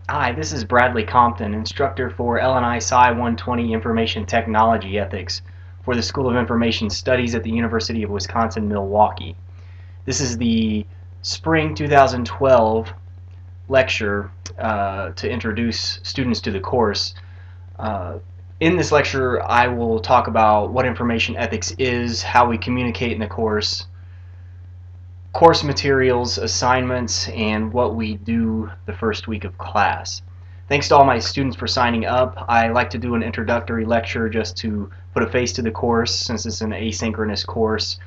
Hi, this is Bradley Compton, instructor for L&I Sci 120 Information Technology Ethics for the School of Information Studies at the University of Wisconsin-Milwaukee. This is the spring 2012 lecture to introduce students to the course. In this lecture, I will talk about what information ethics is, how we communicate in the course materials, assignments, and what we do the first week of class. Thanks to all my students for signing up. I like to do an introductory lecture just to put a face to the course since it's an asynchronous course.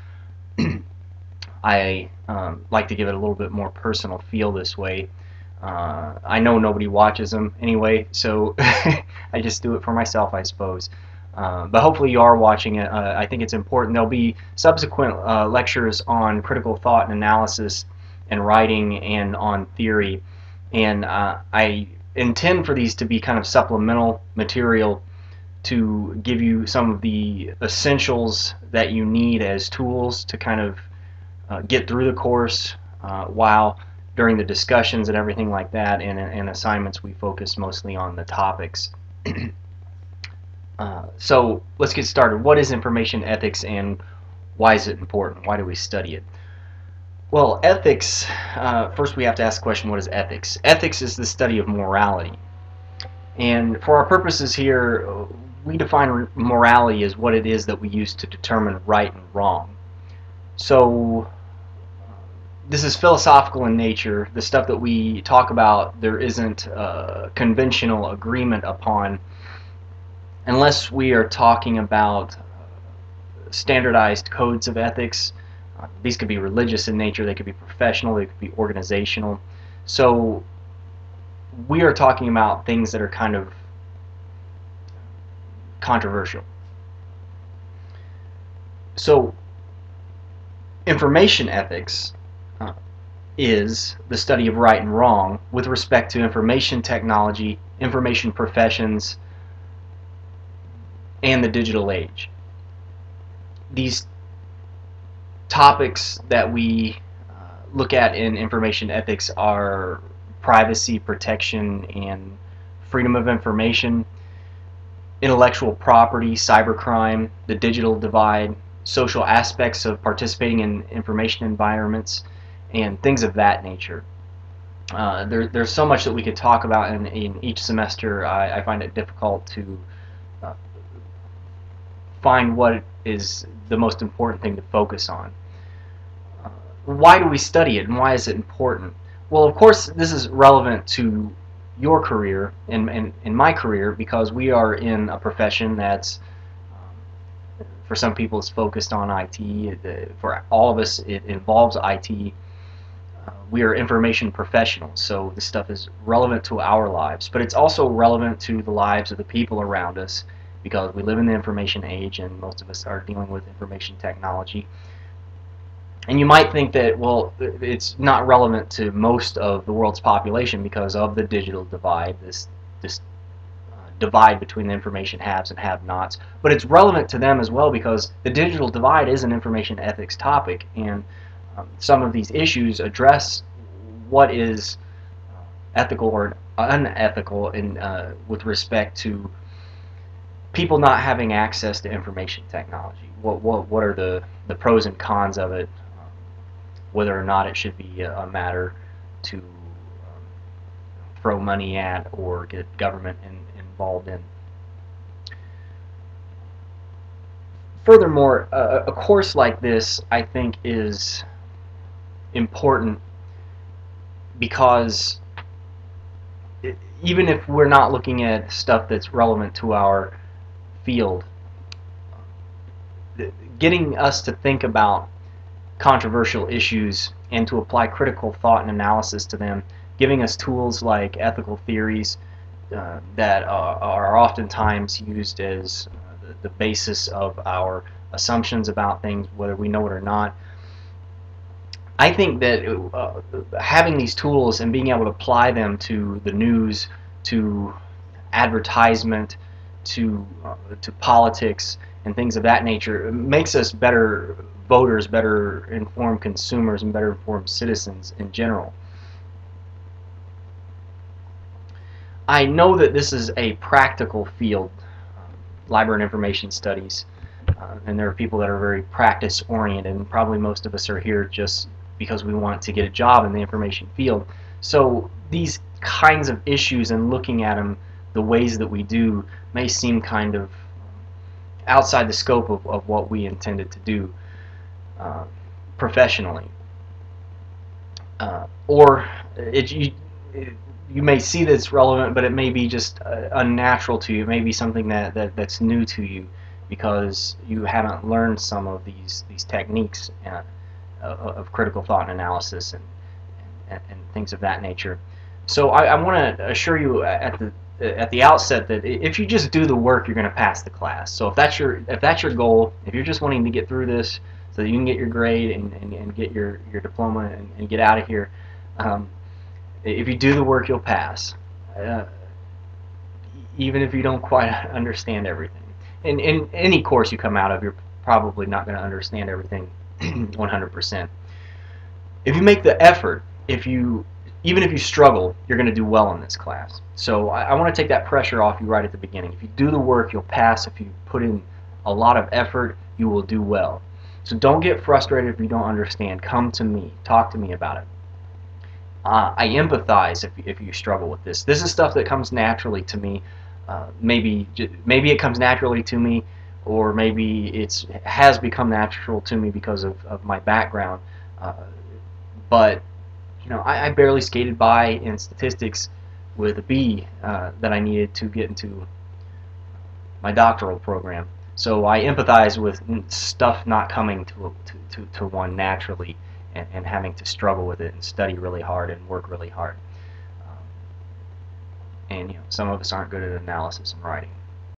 I like to give it a little bit more personal feel this way. I know nobody watches them anyway, so I just do it for myself, I suppose. But hopefully you are watching it. I think it's important. There'll be subsequent lectures on critical thought and analysis and writing and on theory. And I intend for these to be kind of supplemental material to give you some of the essentials that you need as tools to kind of get through the course while during the discussions and everything like that and assignments we focus mostly on the topics. So let's get started. What is information ethics and why is it important? Why do we study it? Well, ethics, first we have to ask the question, what is ethics? Ethics is the study of morality. And for our purposes here, we define morality as what it is that we use to determine right and wrong. So this is philosophical in nature. The stuff that we talk about, there isn't conventional agreement upon unless we are talking about standardized codes of ethics. These could be religious in nature, they could be professional, they could be organizational. So we are talking about things that are kind of controversial. So information ethics is the study of right and wrong with respect to information technology, information professions, and the digital age. These topics that we look at in information ethics are privacy protection and freedom of information, intellectual property, cybercrime, the digital divide, social aspects of participating in information environments, and things of that nature. There's so much that we could talk about in each semester. I find it difficult to find what is the most important thing to focus on. Why do we study it and why is it important? Well, of course, this is relevant to your career and my career because we are in a profession that's, for some people, it's focused on IT. For all of us, it involves IT. We are information professionals, so this stuff is relevant to our lives, but it's also relevant to the lives of the people around us because we live in the information age and most of us are dealing with information technology. And you might think that, well, it's not relevant to most of the world's population because of the digital divide, this divide between the information haves and have-nots. But it's relevant to them as well because the digital divide is an information ethics topic, and some of these issues address what is ethical or unethical with respect to people not having access to information technology. What are the pros and cons of it? Whether or not it should be a matter to throw money at or get government involved in. Furthermore, a course like this, I think, is important because even if we're not looking at stuff that's relevant to our field, getting us to think about controversial issues and to apply critical thought and analysis to them, giving us tools like ethical theories that are oftentimes used as the basis of our assumptions about things, whether we know it or not. I think that having these tools and being able to apply them to the news, to advertisement, to politics and things of that nature makes us better voters, better informed consumers, and better informed citizens in general. I know that this is a practical field, library and information studies, and there are people that are very practice oriented, and probably most of us are here just because we want to get a job in the information field. So these kinds of issues and looking at them the ways that we do may seem kind of outside the scope of what we intended to do uh, professionally. Or you may see that it's relevant, but it may be just unnatural to you. It may be something that's new to you because you haven't learned some of these techniques of critical thought and analysis and things of that nature. So I want to assure you at the outset that if you just do the work, you're going to pass the class. So if that's your goal, if you're just wanting to get through this so that you can get your grade and get your diploma and get out of here, if you do the work, you'll pass, even if you don't quite understand everything. In any course you come out of, you're probably not going to understand everything 100%. If you make the effort, even if you struggle, you're going to do well in this class. So I want to take that pressure off you right at the beginning. If you do the work, you'll pass. If you put in a lot of effort, you will do well. So don't get frustrated if you don't understand. Come to me. Talk to me about it. I empathize if you struggle with this. This is stuff that comes naturally to me. Maybe it comes naturally to me, or maybe it has become natural to me because of my background. But I barely skated by in statistics with a B that I needed to get into my doctoral program. So I empathize with stuff not coming to one naturally, and having to struggle with it and study really hard and work really hard. And some of us aren't good at analysis and writing.